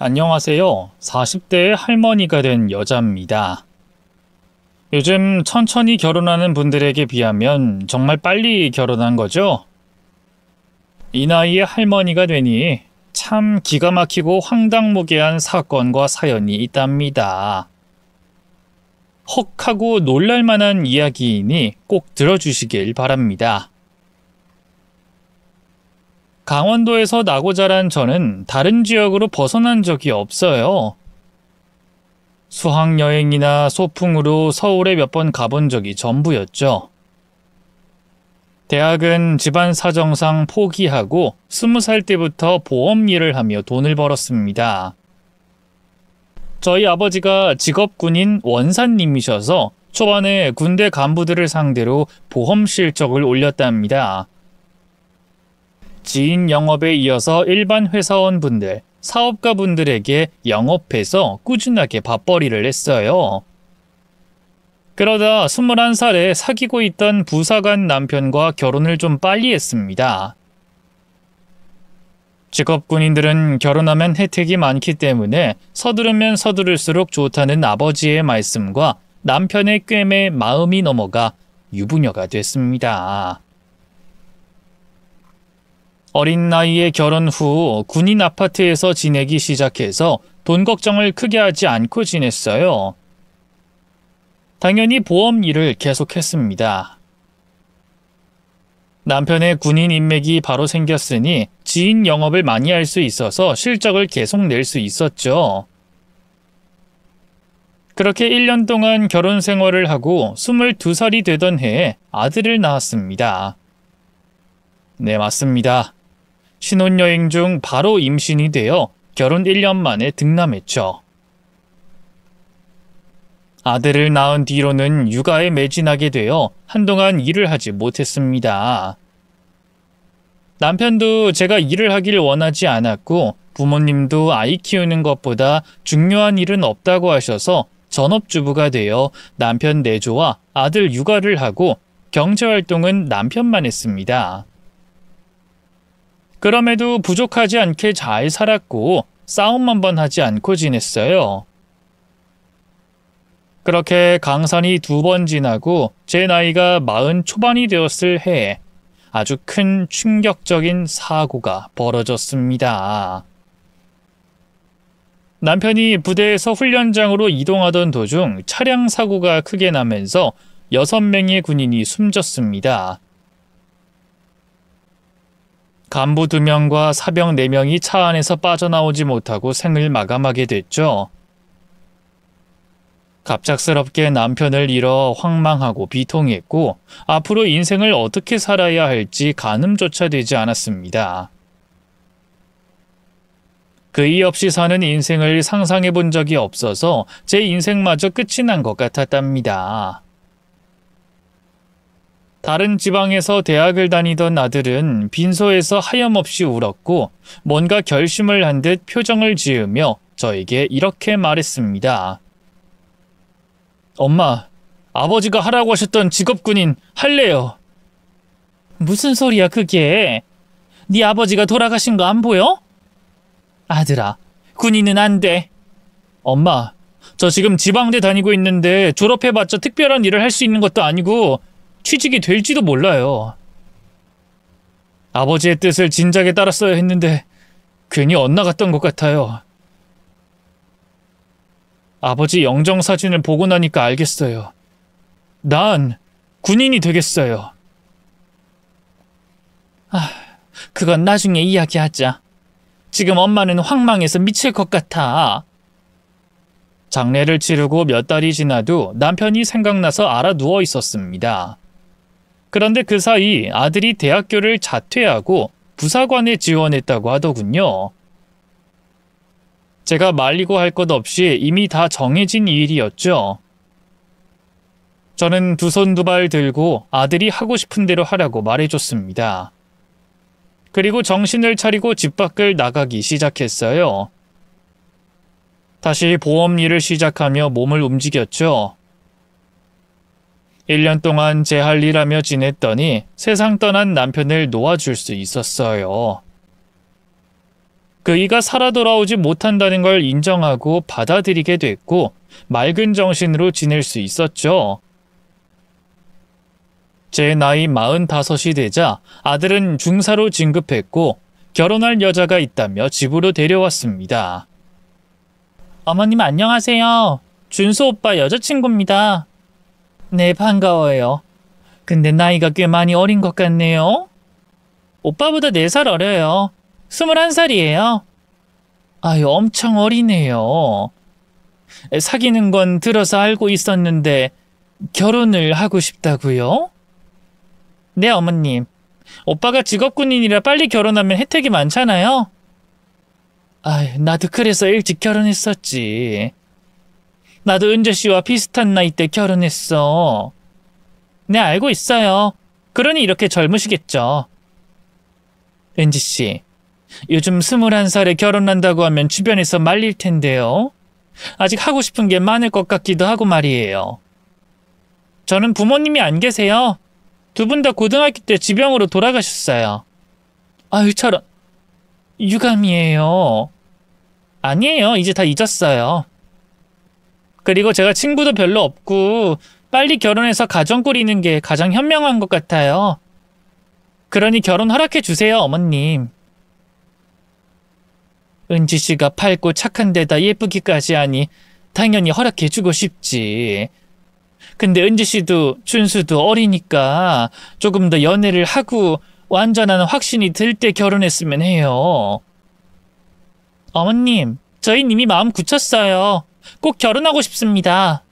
안녕하세요. 40대의 할머니가 된 여자입니다. 요즘 천천히 결혼하는 분들에게 비하면 정말 빨리 결혼한 거죠? 이 나이에 할머니가 되니 참 기가 막히고 황당무계한 사건과 사연이 있답니다. 헉하고 놀랄만한 이야기이니 꼭 들어주시길 바랍니다. 강원도에서 나고 자란 저는 다른 지역으로 벗어난 적이 없어요. 수학여행이나 소풍으로 서울에 몇 번 가본 적이 전부였죠. 대학은 집안 사정상 포기하고 20살 때부터 보험 일을 하며 돈을 벌었습니다. 저희 아버지가 직업군인 원사님이셔서 초반에 군대 간부들을 상대로 보험 실적을 올렸답니다. 지인 영업에 이어서 일반 회사원분들, 사업가분들에게 영업해서 꾸준하게 밥벌이를 했어요. 그러다 21살에 사귀고 있던 부사관 남편과 결혼을 좀 빨리 했습니다. 직업군인들은 결혼하면 혜택이 많기 때문에 서두르면 서두를수록 좋다는 아버지의 말씀과 남편의 꿰매 마음이 넘어가 유부녀가 됐습니다. 어린 나이에 결혼 후 군인 아파트에서 지내기 시작해서 돈 걱정을 크게 하지 않고 지냈어요. 당연히 보험 일을 계속했습니다. 남편의 군인 인맥이 바로 생겼으니 지인 영업을 많이 할 수 있어서 실적을 계속 낼 수 있었죠. 그렇게 1년 동안 결혼 생활을 하고 22살이 되던 해에 아들을 낳았습니다. 네, 맞습니다. 신혼여행 중 바로 임신이 되어 결혼 1년 만에 등남했죠. 아들을 낳은 뒤로는 육아에 매진하게 되어 한동안 일을 하지 못했습니다. 남편도 제가 일을 하길 원하지 않았고 부모님도 아이 키우는 것보다 중요한 일은 없다고 하셔서 전업주부가 되어 남편 내조와 아들 육아를 하고 경제활동은 남편만 했습니다. 그럼에도 부족하지 않게 잘 살았고 싸움 한 번 하지 않고 지냈어요. 그렇게 강산이 2번 지나고 제 나이가 40 초반이 되었을 해에 아주 큰 충격적인 사고가 벌어졌습니다. 남편이 부대에서 훈련장으로 이동하던 도중 차량 사고가 크게 나면서 6명의 군인이 숨졌습니다. 간부 2명과 사병 4명이 차 안에서 빠져나오지 못하고 생을 마감하게 됐죠. 갑작스럽게 남편을 잃어 황망하고 비통했고 앞으로 인생을 어떻게 살아야 할지 가늠조차 되지 않았습니다. 그이 없이 사는 인생을 상상해 본 적이 없어서 제 인생마저 끝이 난 것 같았답니다. 다른 지방에서 대학을 다니던 아들은 빈소에서 하염없이 울었고 뭔가 결심을 한 듯 표정을 지으며 저에게 이렇게 말했습니다. 엄마, 아버지가 하라고 하셨던 직업군인 할래요. 무슨 소리야 그게? 네 아버지가 돌아가신 거 안 보여? 아들아, 군인은 안 돼. 엄마, 저 지금 지방대 다니고 있는데 졸업해봤자 특별한 일을 할 수 있는 것도 아니고 취직이 될지도 몰라요. 아버지의 뜻을 진작에 따랐어야 했는데 괜히 엇나갔던 것 같아요. 아버지 영정사진을 보고 나니까 알겠어요. 난 군인이 되겠어요. 그건 나중에 이야기하자. 지금 엄마는 황망해서 미칠 것 같아. 장례를 치르고 몇 달이 지나도 남편이 생각나서 알아 누워 있었습니다. 그런데 그 사이 아들이 대학교를 자퇴하고 부사관에 지원했다고 하더군요. 제가 말리고 할 것 없이 이미 다 정해진 일이었죠. 저는 2손 2발 들고 아들이 하고 싶은 대로 하라고 말해줬습니다. 그리고 정신을 차리고 집 밖을 나가기 시작했어요. 다시 보험 일을 시작하며 몸을 움직였죠. 1년 동안 제 할 일 하며 지냈더니 세상 떠난 남편을 놓아줄 수 있었어요. 그이가 살아 돌아오지 못한다는 걸 인정하고 받아들이게 됐고 맑은 정신으로 지낼 수 있었죠. 제 나이 45이 되자 아들은 중사로 진급했고 결혼할 여자가 있다며 집으로 데려왔습니다. 어머님 안녕하세요. 준수 오빠 여자친구입니다. 네, 반가워요. 근데 나이가 꽤 많이 어린 것 같네요. 오빠보다 4살 어려요. 21살이에요. 아유, 엄청 어리네요. 사귀는 건 들어서 알고 있었는데 결혼을 하고 싶다고요? 네, 어머님. 오빠가 직업군인이라 빨리 결혼하면 혜택이 많잖아요. 아유, 나도 그래서 일찍 결혼했었지. 나도 은재 씨와 비슷한 나이 때 결혼했어. 네, 알고 있어요. 그러니 이렇게 젊으시겠죠. 은지 씨, 요즘 21살에 결혼한다고 하면 주변에서 말릴 텐데요. 아직 하고 싶은 게 많을 것 같기도 하고 말이에요. 저는 부모님이 안 계세요. 두 분 다 고등학교 때 지병으로 돌아가셨어요. 아유, 저런. 유감이에요. 아니에요. 이제 다 잊었어요. 그리고 제가 친구도 별로 없고 빨리 결혼해서 가정 꾸리는 게 가장 현명한 것 같아요. 그러니 결혼 허락해 주세요, 어머님. 은지 씨가 밝고 착한 데다 예쁘기까지 하니 당연히 허락해 주고 싶지. 근데 은지 씨도 준수도 어리니까 조금 더 연애를 하고 완전한 확신이 들 때 결혼했으면 해요. 어머님, 저희 이미 마음 굳혔어요. 꼭 결혼하고 싶습니다.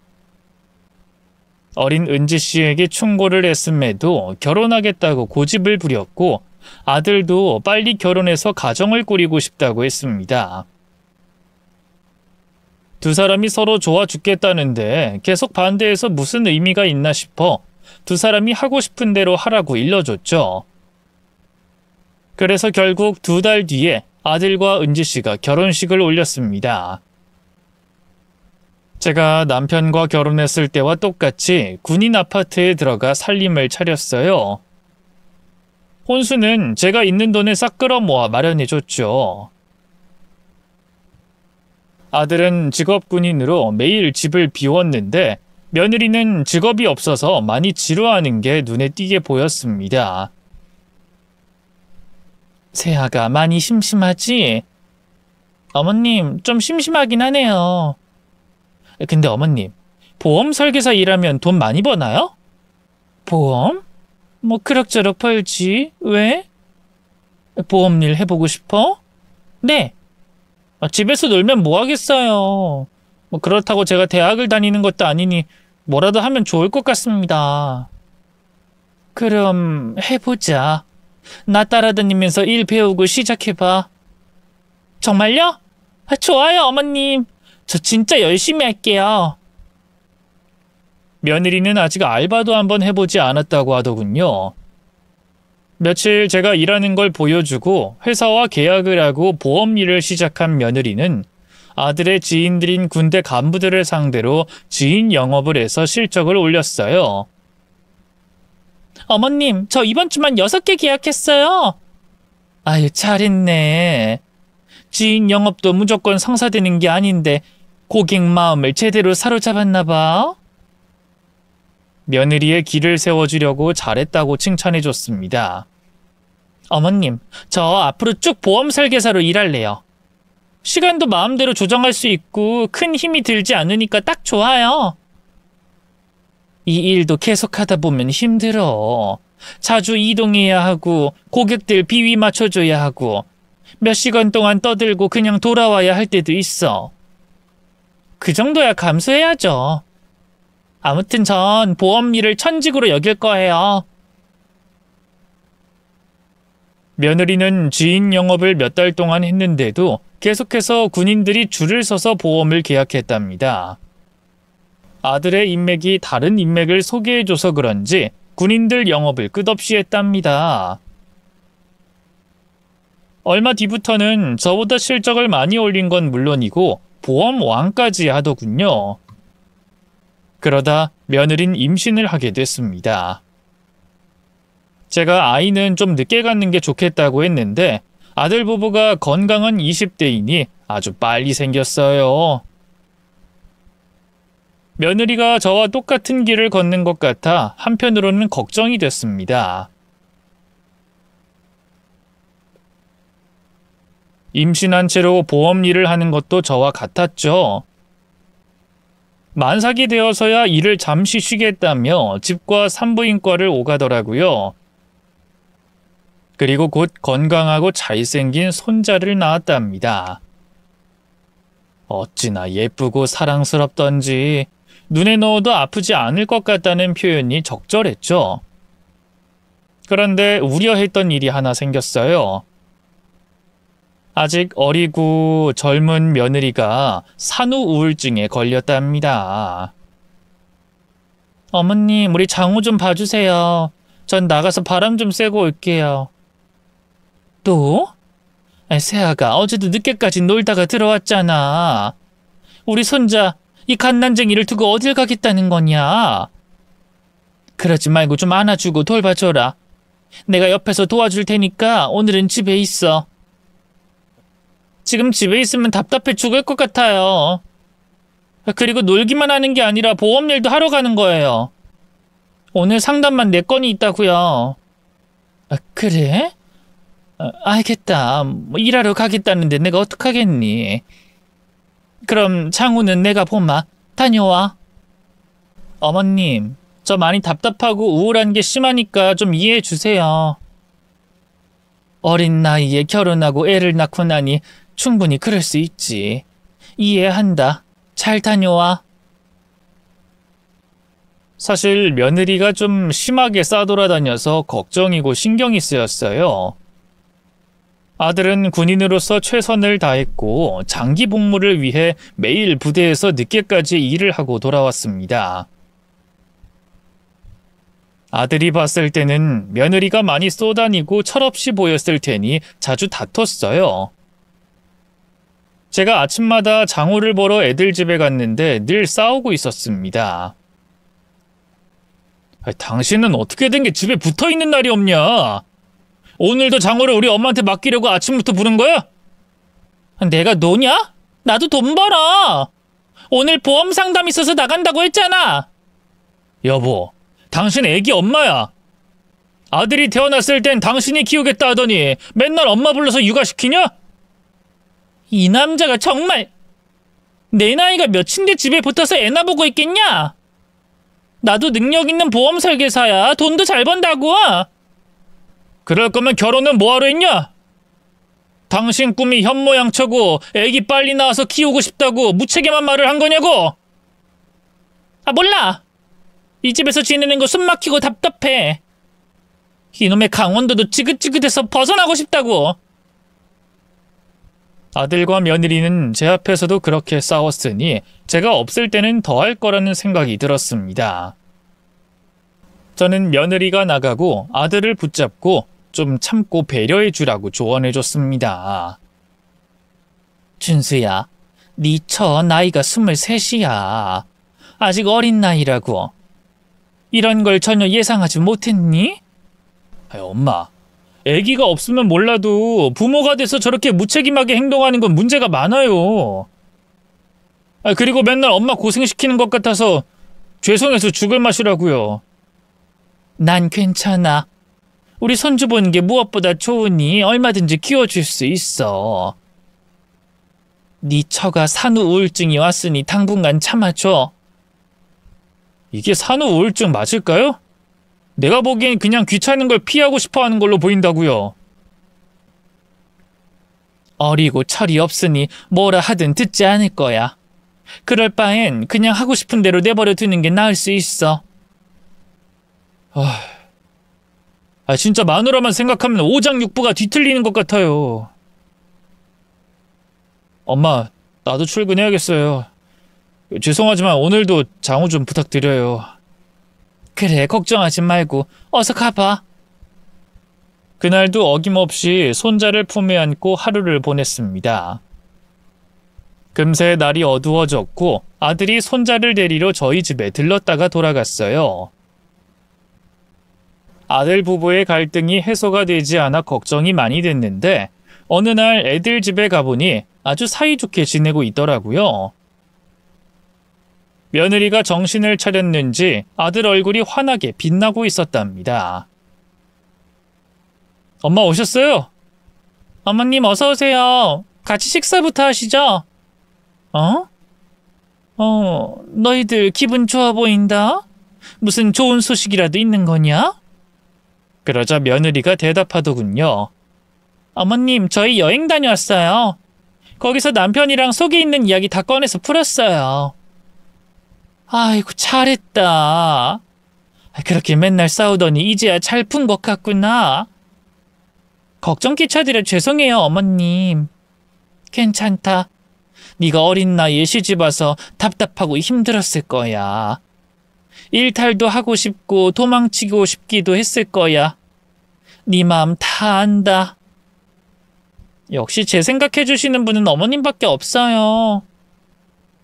어린 은지 씨에게 충고를 했음에도 결혼하겠다고 고집을 부렸고 아들도 빨리 결혼해서 가정을 꾸리고 싶다고 했습니다. 두 사람이 서로 좋아 죽겠다는데 계속 반대해서 무슨 의미가 있나 싶어 두 사람이 하고 싶은 대로 하라고 일러줬죠. 그래서 결국 2달 뒤에 아들과 은지 씨가 결혼식을 올렸습니다. 제가 남편과 결혼했을 때와 똑같이 군인 아파트에 들어가 살림을 차렸어요. 혼수는 제가 있는 돈을 싹 끌어모아 마련해줬죠. 아들은 직업군인으로 매일 집을 비웠는데 며느리는 직업이 없어서 많이 지루하는 게 눈에 띄게 보였습니다. 세아가 많이 심심하지? 어머님, 좀 심심하긴 하네요. 근데 어머님, 보험 설계사 일하면 돈 많이 버나요? 보험? 뭐 그럭저럭 벌지. 왜? 보험 일 해보고 싶어? 네. 집에서 놀면 뭐 하겠어요. 뭐 그렇다고 제가 대학을 다니는 것도 아니니 뭐라도 하면 좋을 것 같습니다. 그럼 해보자. 나 따라다니면서 일 배우고 시작해봐. 정말요? 좋아요, 어머님. 저 진짜 열심히 할게요. 며느리는 아직 알바도 한번 해보지 않았다고 하더군요. 며칠 제가 일하는 걸 보여주고 회사와 계약을 하고 보험 일을 시작한 며느리는 아들의 지인들인 군대 간부들을 상대로 지인 영업을 해서 실적을 올렸어요. 어머님, 저 이번 주만 6개 계약했어요. 아유, 잘했네. 지인 영업도 무조건 성사되는 게 아닌데 고객 마음을 제대로 사로잡았나 봐. 며느리의 길을 세워주려고 잘했다고 칭찬해줬습니다. 어머님, 저 앞으로 쭉 보험 설계사로 일할래요. 시간도 마음대로 조정할 수 있고 큰 힘이 들지 않으니까 딱 좋아요. 이 일도 계속하다 보면 힘들어. 자주 이동해야 하고 고객들 비위 맞춰줘야 하고 몇 시간 동안 떠들고 그냥 돌아와야 할 때도 있어. 그 정도야 감수해야죠. 아무튼 전 보험 일을 천직으로 여길 거예요. 며느리는 지인 영업을 몇 달 동안 했는데도 계속해서 군인들이 줄을 서서 보험을 계약했답니다. 아들의 인맥이 다른 인맥을 소개해줘서 그런지 군인들 영업을 끝없이 했답니다. 얼마 뒤부터는 저보다 실적을 많이 올린 건 물론이고 보험 왕까지 하더군요. 그러다 며느린 임신을 하게 됐습니다. 제가 아이는 좀 늦게 갖는 게 좋겠다고 했는데 아들 부부가 건강한 20대이니 아주 빨리 생겼어요. 며느리가 저와 똑같은 길을 걷는 것 같아 한편으로는 걱정이 됐습니다. 임신한 채로 보험 일을 하는 것도 저와 같았죠. 만삭이 되어서야 일을 잠시 쉬겠다며 집과 산부인과를 오가더라고요. 그리고 곧 건강하고 잘생긴 손자를 낳았답니다. 어찌나 예쁘고 사랑스럽던지 눈에 넣어도 아프지 않을 것 같다는 표현이 적절했죠. 그런데 우려했던 일이 하나 생겼어요. 아직 어리고 젊은 며느리가 산후 우울증에 걸렸답니다. 어머님, 우리 장우 좀 봐주세요. 전 나가서 바람 좀 쐬고 올게요. 또? 세아가 어제도 늦게까지 놀다가 들어왔잖아. 우리 손자, 이 갓난쟁이를 두고 어딜 가겠다는 거냐? 그러지 말고 좀 안아주고 돌봐줘라. 내가 옆에서 도와줄 테니까 오늘은 집에 있어. 지금 집에 있으면 답답해 죽을 것 같아요. 그리고 놀기만 하는 게 아니라 보험 일도 하러 가는 거예요. 오늘 상담만 4건이 있다고요. 그래? 알겠다. 일하러 가겠다는데 내가 어떡하겠니? 그럼 장우는 내가 보마. 다녀와. 어머님, 저 많이 답답하고 우울한 게 심하니까 좀 이해해 주세요. 어린 나이에 결혼하고 애를 낳고 나니 충분히 그럴 수 있지. 이해한다. 잘 다녀와. 사실 며느리가 좀 심하게 싸돌아다녀서 걱정이고 신경이 쓰였어요. 아들은 군인으로서 최선을 다했고 장기 복무를 위해 매일 부대에서 늦게까지 일을 하고 돌아왔습니다. 아들이 봤을 때는 며느리가 많이 쏘다니고 철없이 보였을 테니 자주 다퉜어요. 제가 아침마다 장호를 보러 애들 집에 갔는데 늘 싸우고 있었습니다. 당신은 어떻게 된 게 집에 붙어있는 날이 없냐? 오늘도 장호를 우리 엄마한테 맡기려고 아침부터 부른 거야? 내가 노냐? 나도 돈 벌어. 오늘 보험 상담 있어서 나간다고 했잖아. 여보, 당신 애기 엄마야. 아들이 태어났을 땐 당신이 키우겠다 하더니 맨날 엄마 불러서 육아시키냐? 이 남자가 정말 내 나이가 몇인데 집에 붙어서 애나 보고 있겠냐? 나도 능력 있는 보험 설계사야. 돈도 잘 번다고. 그럴 거면 결혼은 뭐하러 했냐? 당신 꿈이 현모양처고 애기 빨리 낳아서 키우고 싶다고 무책임한 말을 한 거냐고? 몰라. 이 집에서 지내는 거 숨 막히고 답답해. 이놈의 강원도도 지긋지긋해서 벗어나고 싶다고. 아들과 며느리는 제 앞에서도 그렇게 싸웠으니 제가 없을 때는 더 할 거라는 생각이 들었습니다. 저는 며느리가 나가고 아들을 붙잡고 좀 참고 배려해 주라고 조언해 줬습니다. 준수야, 네 처 나이가 23이야. 아직 어린 나이라고. 이런 걸 전혀 예상하지 못했니? 엄마, 아기가 없으면 몰라도 부모가 돼서 저렇게 무책임하게 행동하는 건 문제가 많아요. 그리고 맨날 엄마 고생시키는 것 같아서 죄송해서 죽을 맛이라고요. 난 괜찮아. 우리 손주 보는 게 무엇보다 좋으니 얼마든지 키워줄 수 있어. 네 처가 산후 우울증이 왔으니 당분간 참아줘. 이게 산후 우울증 맞을까요? 내가 보기엔 그냥 귀찮은 걸 피하고 싶어 하는 걸로 보인다고요. 어리고 철이 없으니 뭐라 하든 듣지 않을 거야. 그럴 바엔 그냥 하고 싶은 대로 내버려 두는 게 나을 수 있어. 진짜 마누라만 생각하면 오장육부가 뒤틀리는 것 같아요. 엄마, 나도 출근해야겠어요. 죄송하지만 오늘도 장우 좀 부탁드려요. 그래, 걱정하지 말고 어서 가봐. 그날도 어김없이 손자를 품에 안고 하루를 보냈습니다. 금세 날이 어두워졌고 아들이 손자를 데리러 저희 집에 들렀다가 돌아갔어요. 아들 부부의 갈등이 해소가 되지 않아 걱정이 많이 됐는데 어느 날 애들 집에 가보니 아주 사이좋게 지내고 있더라고요. 며느리가 정신을 차렸는지 아들 얼굴이 환하게 빛나고 있었답니다. 엄마 오셨어요? 어머님 어서 오세요. 같이 식사부터 하시죠. 너희들 기분 좋아 보인다? 무슨 좋은 소식이라도 있는 거냐? 그러자 며느리가 대답하더군요. 어머님, 저희 여행 다녀왔어요. 거기서 남편이랑 속에 있는 이야기 다 꺼내서 풀었어요. 아이고, 잘했다. 그렇게 맨날 싸우더니 이제야 잘 푼 것 같구나. 걱정 끼쳐드려 죄송해요, 어머님. 괜찮다. 네가 어린 나이에 시집와서 답답하고 힘들었을 거야. 일탈도 하고 싶고 도망치고 싶기도 했을 거야. 네 마음 다 안다. 역시 제 생각해 주시는 분은 어머님밖에 없어요.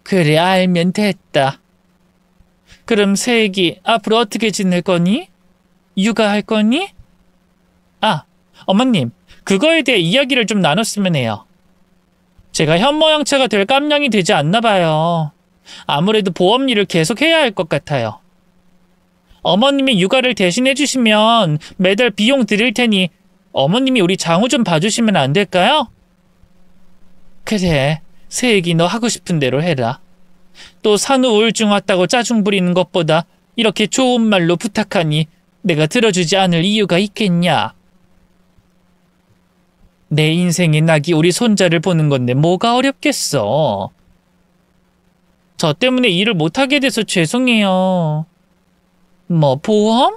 그래, 알면 됐다. 그럼 새애기 앞으로 어떻게 지낼 거니? 육아할 거니? 어머님, 그거에 대해 이야기를 좀 나눴으면 해요. 제가 현모양처가 될 깜냥이 되지 않나 봐요. 아무래도 보험 일을 계속 해야 할 것 같아요. 어머님이 육아를 대신해 주시면 매달 비용 드릴 테니 어머님이 우리 장우 좀 봐주시면 안 될까요? 그래, 새애기 너 하고 싶은 대로 해라. 또 산후 우울증 왔다고 짜증 부리는 것보다 이렇게 좋은 말로 부탁하니 내가 들어주지 않을 이유가 있겠냐? 내 인생의 낙이 우리 손자를 보는 건데 뭐가 어렵겠어. 저 때문에 일을 못하게 돼서 죄송해요. 뭐 보험?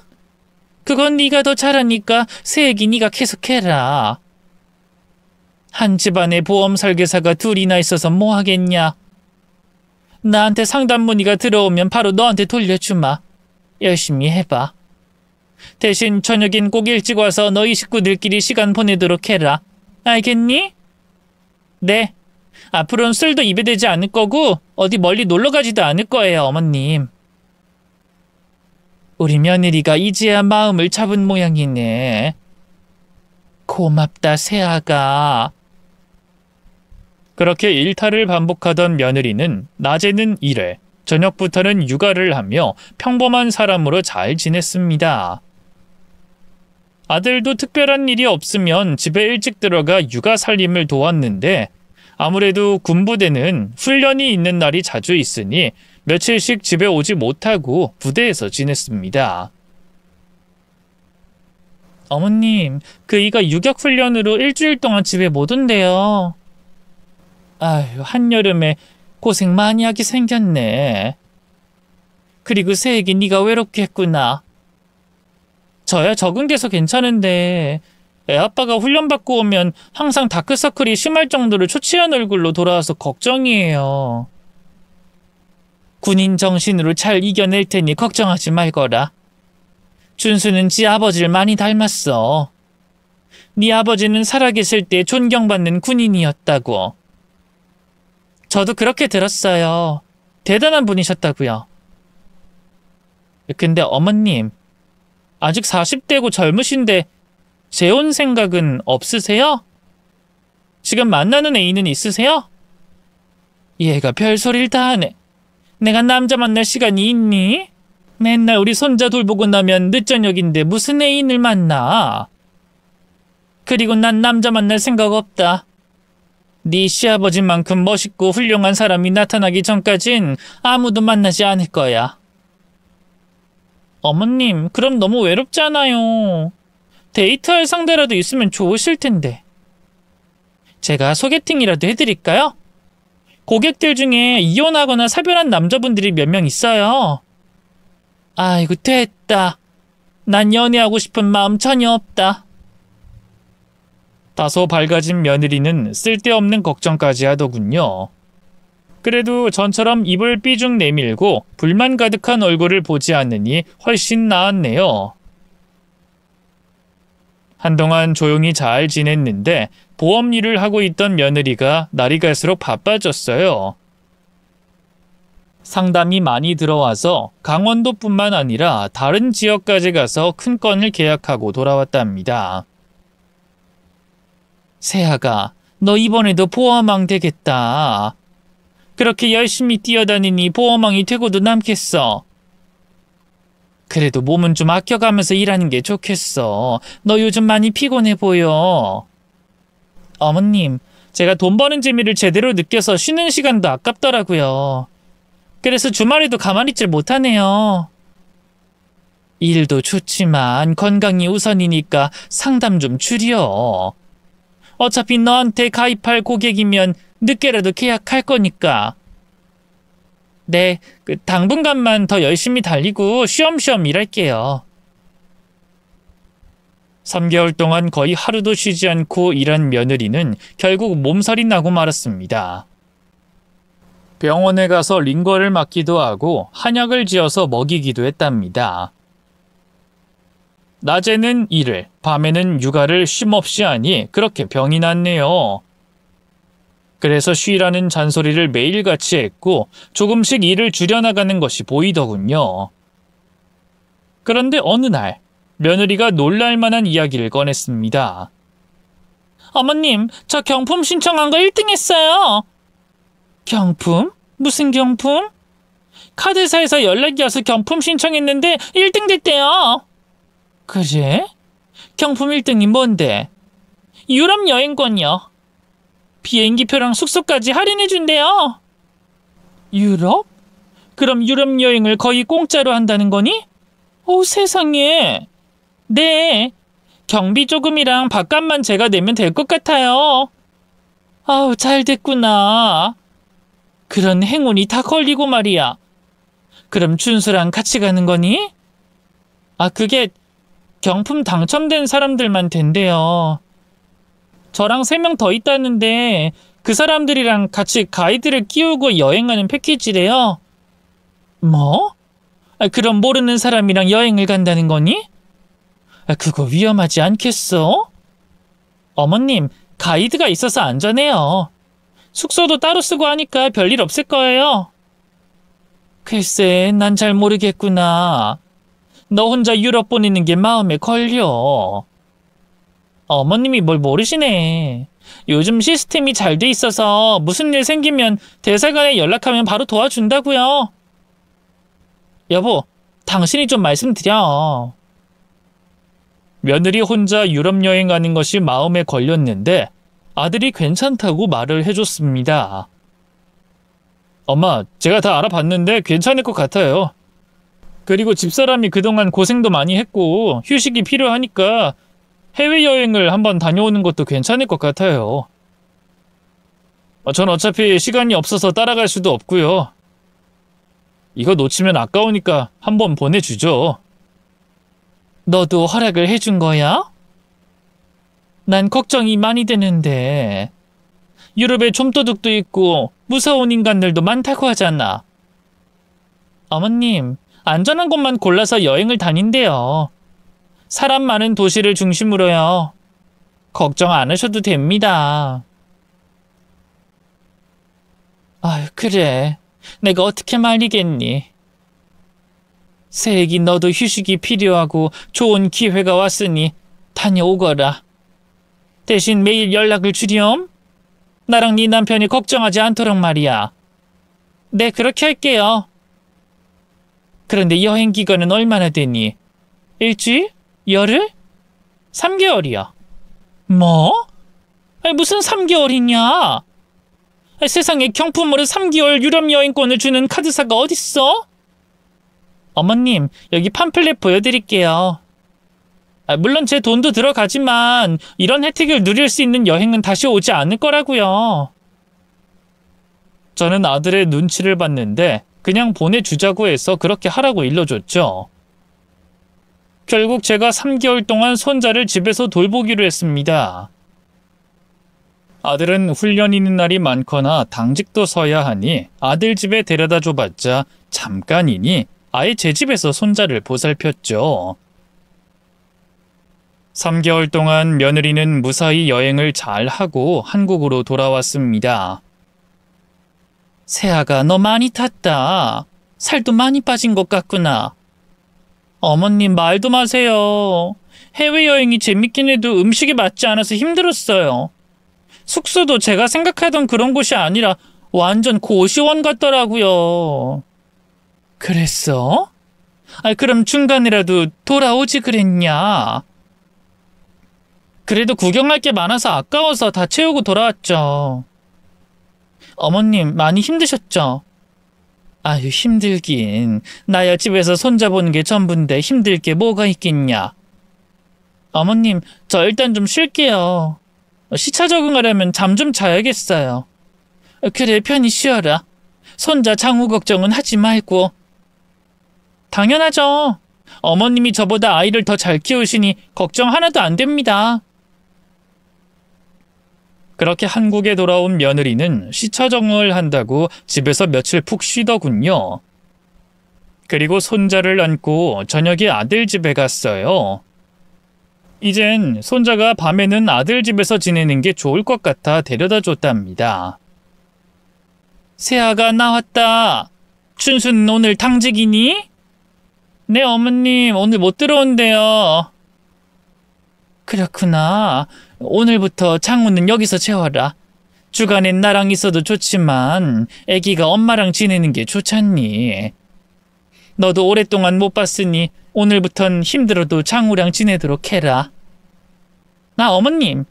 그건 네가 더 잘하니까 새애기 네가 계속해라. 한 집안에 보험 설계사가 둘이나 있어서 뭐 하겠냐. 나한테 상담 문의가 들어오면 바로 너한테 돌려주마. 열심히 해봐. 대신 저녁엔 꼭 일찍 와서 너희 식구들끼리 시간 보내도록 해라. 알겠니? 네. 앞으로는 술도 입에 대지 않을 거고 어디 멀리 놀러 가지도 않을 거예요, 어머님. 우리 며느리가 이제야 마음을 잡은 모양이네. 고맙다, 새아가. 그렇게 일탈을 반복하던 며느리는 낮에는 일을, 저녁부터는 육아를 하며 평범한 사람으로 잘 지냈습니다. 아들도 특별한 일이 없으면 집에 일찍 들어가 육아 살림을 도왔는데 아무래도 군부대는 훈련이 있는 날이 자주 있으니 며칠씩 집에 오지 못하고 부대에서 지냈습니다. 어머님, 그이가 유격훈련으로 일주일 동안 집에 못 온대요. 아휴, 한여름에 고생 많이 하게 생겼네. 그리고 새애기 네가 외롭게 했구나. 저야 적응돼서 괜찮은데 애아빠가 훈련받고 오면 항상 다크서클이 심할 정도로 초췌한 얼굴로 돌아와서 걱정이에요. 군인 정신으로 잘 이겨낼 테니 걱정하지 말거라. 준수는 지 아버지를 많이 닮았어. 네 아버지는 살아계실 때 존경받는 군인이었다고. 저도 그렇게 들었어요. 대단한 분이셨다고요. 근데 어머님, 아직 40대고 젊으신데 재혼 생각은 없으세요? 지금 만나는 애인은 있으세요? 얘가 별소리를 다 하네. 내가 남자 만날 시간이 있니? 맨날 우리 손자 돌보고 나면 늦저녁인데 무슨 애인을 만나? 그리고 난 남자 만날 생각 없다. 네 시아버지만큼 멋있고 훌륭한 사람이 나타나기 전까진 아무도 만나지 않을 거야. 어머님, 그럼 너무 외롭잖아요. 데이트할 상대라도 있으면 좋으실 텐데. 제가 소개팅이라도 해드릴까요? 고객들 중에 이혼하거나 사별한 남자분들이 몇 명 있어요. 아이고, 됐다. 난 연애하고 싶은 마음 전혀 없다. 다소 밝아진 며느리는 쓸데없는 걱정까지 하더군요. 그래도 전처럼 입을 삐죽 내밀고 불만 가득한 얼굴을 보지 않으니 훨씬 나았네요. 한동안 조용히 잘 지냈는데 보험 일을 하고 있던 며느리가 날이 갈수록 바빠졌어요. 상담이 많이 들어와서 강원도뿐만 아니라 다른 지역까지 가서 큰 건을 계약하고 돌아왔답니다. 세아가, 너 이번에도 보아망 되겠다. 그렇게 열심히 뛰어다니니 보아망이 되고도 남겠어. 그래도 몸은 좀 아껴가면서 일하는 게 좋겠어. 너 요즘 많이 피곤해 보여. 어머님, 제가 돈 버는 재미를 제대로 느껴서 쉬는 시간도 아깝더라고요. 그래서 주말에도 가만히 있질 못하네요. 일도 좋지만 건강이 우선이니까 상담 좀 줄여. 어차피 너한테 가입할 고객이면 늦게라도 계약할 거니까. 네, 당분간만 더 열심히 달리고 쉬엄쉬엄 일할게요. 3개월 동안 거의 하루도 쉬지 않고 일한 며느리는 결국 몸살이 나고 말았습니다. 병원에 가서 링거를 맞기도 하고 한약을 지어서 먹이기도 했답니다. 낮에는 일을, 밤에는 육아를 쉼없이 하니 그렇게 병이 났네요. 그래서 쉬라는 잔소리를 매일같이 했고 조금씩 일을 줄여나가는 것이 보이더군요. 그런데 어느 날 며느리가 놀랄만한 이야기를 꺼냈습니다. 어머님, 저 경품 신청한 거 1등 했어요. 경품? 무슨 경품? 카드사에서 연락이 와서 경품 신청했는데 1등 됐대요. 그래? 경품 1등이 뭔데? 유럽 여행권이요. 비행기표랑 숙소까지 할인해준대요. 유럽? 그럼 유럽 여행을 거의 공짜로 한다는 거니? 오, 세상에. 네. 경비 조금이랑 밥값만 제가 내면 될 것 같아요. 아우, 잘 됐구나. 그런 행운이 다 걸리고 말이야. 그럼 준수랑 같이 가는 거니? 아, 그게 경품 당첨된 사람들만 된대요. 저랑 3명 더 있다는데 그 사람들이랑 같이 가이드를 끼우고 여행하는 패키지래요. 뭐? 그럼 모르는 사람이랑 여행을 간다는 거니? 그거 위험하지 않겠어? 어머님, 가이드가 있어서 안전해요. 숙소도 따로 쓰고 하니까 별일 없을 거예요. 글쎄, 난 잘 모르겠구나. 너 혼자 유럽 보내는 게 마음에 걸려. 어머님이 뭘 모르시네. 요즘 시스템이 잘 돼 있어서 무슨 일 생기면 대사관에 연락하면 바로 도와준다고요. 여보, 당신이 좀 말씀드려. 며느리 혼자 유럽 여행 가는 것이 마음에 걸렸는데 아들이 괜찮다고 말을 해줬습니다. 엄마, 제가 다 알아봤는데 괜찮을 것 같아요. 그리고 집사람이 그동안 고생도 많이 했고 휴식이 필요하니까 해외여행을 한번 다녀오는 것도 괜찮을 것 같아요. 전 어차피 시간이 없어서 따라갈 수도 없고요. 이거 놓치면 아까우니까 한번 보내주죠. 너도 허락을 해준 거야? 난 걱정이 많이 되는데. 유럽에 좀도둑도 있고 무서운 인간들도 많다고 하잖아. 어머님, 안전한 곳만 골라서 여행을 다닌대요. 사람 많은 도시를 중심으로요. 걱정 안 하셔도 됩니다. 아유, 그래. 내가 어떻게 말리겠니? 새애기, 너도 휴식이 필요하고 좋은 기회가 왔으니 다녀오거라. 대신 매일 연락을 주렴. 나랑 네 남편이 걱정하지 않도록 말이야. 네, 그렇게 할게요. 그런데 여행 기간은 얼마나 되니? 일주일? 열흘? 3개월이야. 뭐? 아니, 무슨 3개월이냐? 아니, 세상에 경품으로 3개월 유럽 여행권을 주는 카드사가 어딨어? 어머님, 여기 팜플렛 보여드릴게요. 물론 제 돈도 들어가지만 이런 혜택을 누릴 수 있는 여행은 다시 오지 않을 거라고요. 저는 아들의 눈치를 봤는데 그냥 보내주자고 해서 그렇게 하라고 일러줬죠. 결국 제가 3개월 동안 손자를 집에서 돌보기로 했습니다. 아들은 훈련 있는 날이 많거나 당직도 서야 하니 아들 집에 데려다 줘봤자 잠깐이니 아예 제 집에서 손자를 보살폈죠. 3개월 동안 며느리는 무사히 여행을 잘 하고 한국으로 돌아왔습니다. 세아가, 너 많이 탔다. 살도 많이 빠진 것 같구나. 어머님, 말도 마세요. 해외여행이 재밌긴 해도 음식이 맞지 않아서 힘들었어요. 숙소도 제가 생각하던 그런 곳이 아니라 완전 고시원 같더라고요. 그랬어? 그럼 중간이라도 돌아오지 그랬냐? 그래도 구경할 게 많아서 아까워서 다 채우고 돌아왔죠. 어머님 많이 힘드셨죠? 아유, 힘들긴. 나야 집에서 손자보는 게 전부인데 힘들 게 뭐가 있겠냐. 어머님, 저 일단 좀 쉴게요. 시차 적응하려면 잠 좀 자야겠어요. 그래, 편히 쉬어라. 손자 장우 걱정은 하지 말고. 당연하죠. 어머님이 저보다 아이를 더 잘 키우시니 걱정 하나도 안 됩니다. 그렇게 한국에 돌아온 며느리는 시차 적응을 한다고 집에서 며칠 푹 쉬더군요. 그리고 손자를 안고 저녁에 아들 집에 갔어요. 이젠 손자가 밤에는 아들 집에서 지내는 게 좋을 것 같아 데려다 줬답니다. 새아가 나왔다. 춘순 오늘 당직이니? 네, 어머님 오늘 못 들어온대요. 그렇구나. 오늘부터 장우는 여기서 재워라. 주간엔 나랑 있어도 좋지만 애기가 엄마랑 지내는 게 좋잖니. 너도 오랫동안 못 봤으니 오늘부턴 힘들어도 장우랑 지내도록 해라. 어머님,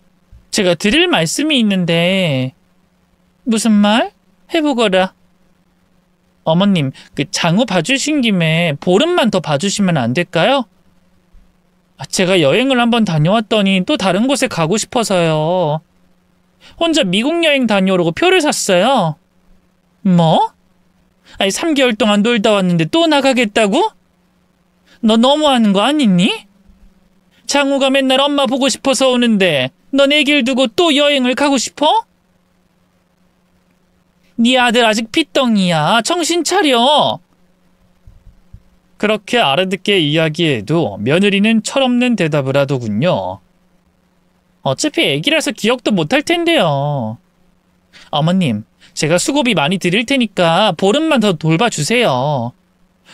제가 드릴 말씀이 있는데. 무슨 말? 해보거라. 어머님, 그 장우 봐주신 김에 보름만 더 봐주시면 안 될까요? 제가 여행을 한번 다녀왔더니 또 다른 곳에 가고 싶어서요. 혼자 미국 여행 다녀오려고 표를 샀어요. 뭐? 3개월 동안 놀다 왔는데 또 나가겠다고? 너 너무하는 거 아니니? 장우가 맨날 엄마 보고 싶어서 오는데 넌 애기를 두고 또 여행을 가고 싶어? 네 아들 아직 핏덩이야. 정신 차려. 그렇게 알아듣게 이야기해도 며느리는 철없는 대답을 하더군요. 어차피 애기라서 기억도 못할 텐데요. 어머님, 제가 수고비 많이 드릴 테니까 보름만 더 돌봐주세요.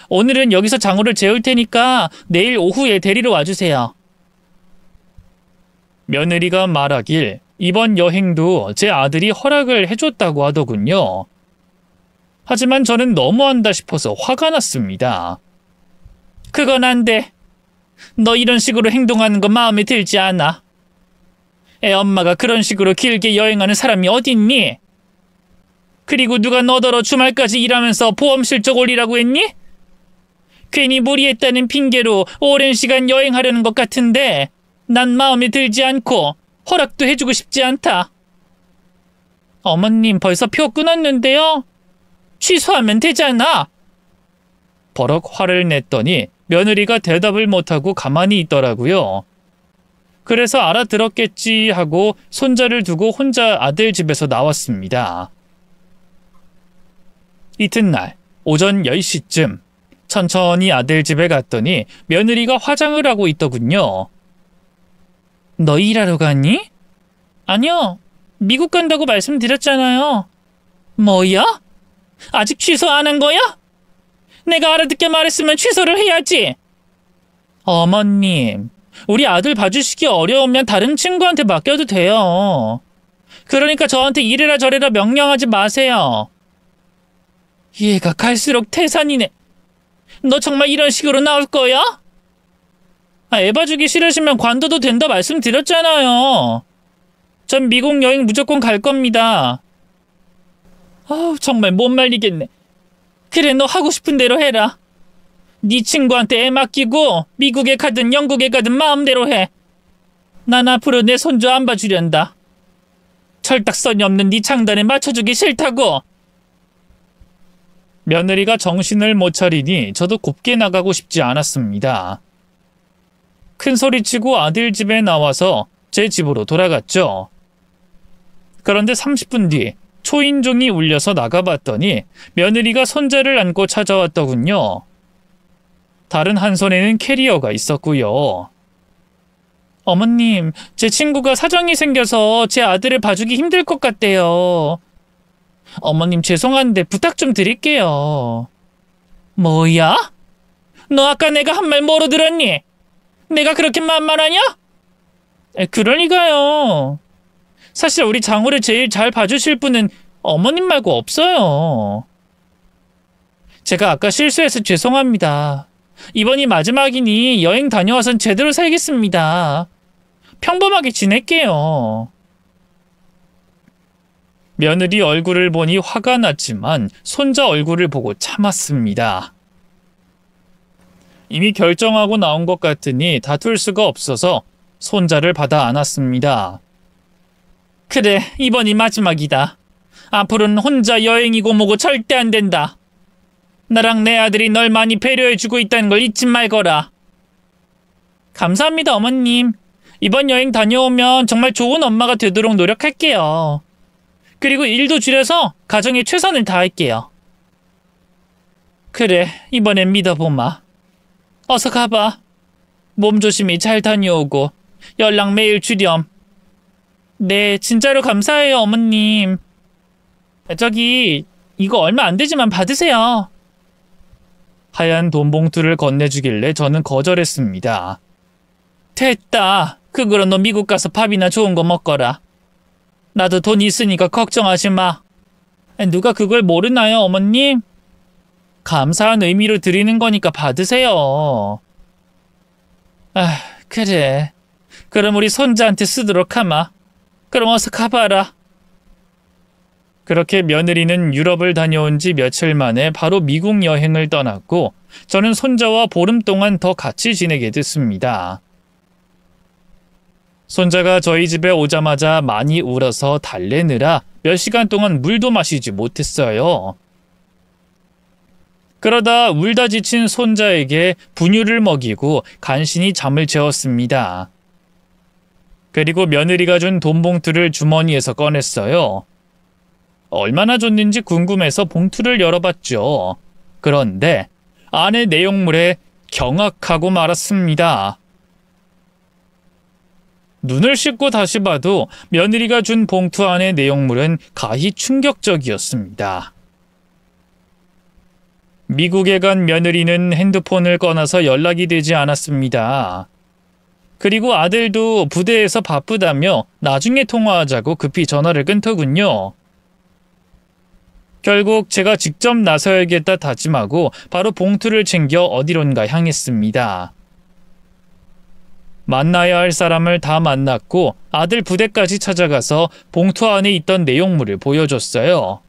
오늘은 여기서 장우를 재울 테니까 내일 오후에 데리러 와주세요. 며느리가 말하길 이번 여행도 제 아들이 허락을 해줬다고 하더군요. 하지만 저는 너무한다 싶어서 화가 났습니다. 그건 안 돼. 너 이런 식으로 행동하는 거 마음에 들지 않아. 애 엄마가 그런 식으로 길게 여행하는 사람이 어딨니? 그리고 누가 너더러 주말까지 일하면서 보험 실적 올리라고 했니? 괜히 무리했다는 핑계로 오랜 시간 여행하려는 것 같은데 난 마음에 들지 않고 허락도 해주고 싶지 않다. 어머님 벌써 표 끊었는데요? 취소하면 되잖아. 버럭 화를 냈더니 며느리가 대답을 못하고 가만히 있더라고요. 그래서 알아들었겠지 하고 손자를 두고 혼자 아들 집에서 나왔습니다. 이튿날 오전 10시쯤 천천히 아들 집에 갔더니 며느리가 화장을 하고 있더군요. 너 일하러 갔니? 아니요. 미국 간다고 말씀드렸잖아요. 뭐야? 아직 취소 안 한 거야? 내가 알아듣게 말했으면 취소를 해야지. 어머님, 우리 아들 봐주시기 어려우면 다른 친구한테 맡겨도 돼요. 그러니까 저한테 이래라 저래라 명령하지 마세요. 얘가 갈수록 태산이네. 너 정말 이런 식으로 나올 거야? 애 봐주기 싫으시면 관둬도 된다 말씀드렸잖아요. 전 미국 여행 무조건 갈 겁니다. 정말 못 말리겠네. 그래, 너 하고 싶은 대로 해라. 네 친구한테 애 맡기고 미국에 가든 영국에 가든 마음대로 해. 난 앞으로 내 손주 안 봐주련다. 철딱선이 없는 네 장단에 맞춰주기 싫다고. 며느리가 정신을 못 차리니 저도 곱게 나가고 싶지 않았습니다. 큰 소리치고 아들 집에 나와서 제 집으로 돌아갔죠. 그런데 30분 뒤 초인종이 울려서 나가봤더니 며느리가 손자를 안고 찾아왔더군요. 다른 한 손에는 캐리어가 있었고요. 어머님, 제 친구가 사정이 생겨서 제 아들을 봐주기 힘들 것 같대요. 어머님 죄송한데 부탁 좀 드릴게요. 뭐야? 너 아까 내가 한 말 뭐로 들었니? 내가 그렇게 만만하냐? 그러니까요. 사실 우리 장호를 제일 잘 봐주실 분은 어머님 말고 없어요. 제가 아까 실수해서 죄송합니다. 이번이 마지막이니 여행 다녀와선 제대로 살겠습니다. 평범하게 지낼게요. 며느리 얼굴을 보니 화가 났지만 손자 얼굴을 보고 참았습니다. 이미 결정하고 나온 것 같으니 다툴 수가 없어서 손자를 받아 안았습니다. 그래, 이번이 마지막이다. 앞으로는 혼자 여행이고 뭐고 절대 안 된다. 나랑 내 아들이 널 많이 배려해주고 있다는 걸 잊지 말거라. 감사합니다, 어머님. 이번 여행 다녀오면 정말 좋은 엄마가 되도록 노력할게요. 그리고 일도 줄여서 가정에 최선을 다할게요. 그래, 이번엔 믿어보마. 어서 가봐. 몸 조심히 잘 다녀오고 연락 매일 주렴. 네, 진짜로 감사해요, 어머님. 저기, 이거 얼마 안 되지만 받으세요. 하얀 돈 봉투를 건네주길래 저는 거절했습니다. 됐다. 그거로 너 미국 가서 밥이나 좋은 거 먹거라. 나도 돈 있으니까 걱정하지 마. 누가 그걸 모르나요, 어머님? 감사한 의미로 드리는 거니까 받으세요. 아, 그래. 그럼 우리 손자한테 쓰도록 하마. 그럼 어서 가봐라. 그렇게 며느리는 유럽을 다녀온 지 며칠 만에 바로 미국 여행을 떠났고 저는 손자와 보름 동안 더 같이 지내게 됐습니다. 손자가 저희 집에 오자마자 많이 울어서 달래느라 몇 시간 동안 물도 마시지 못했어요. 그러다 울다 지친 손자에게 분유를 먹이고 간신히 잠을 재웠습니다. 그리고 며느리가 준 돈 봉투를 주머니에서 꺼냈어요. 얼마나 줬는지 궁금해서 봉투를 열어봤죠. 그런데 안의 내용물에 경악하고 말았습니다. 눈을 씻고 다시 봐도 며느리가 준 봉투 안의 내용물은 가히 충격적이었습니다. 미국에 간 며느리는 핸드폰을 꺼놔서 연락이 되지 않았습니다. 그리고 아들도 부대에서 바쁘다며 나중에 통화하자고 급히 전화를 끊더군요. 결국 제가 직접 나서야겠다 다짐하고 바로 봉투를 챙겨 어디론가 향했습니다. 만나야 할 사람을 다 만났고 아들 부대까지 찾아가서 봉투 안에 있던 내용물을 보여줬어요.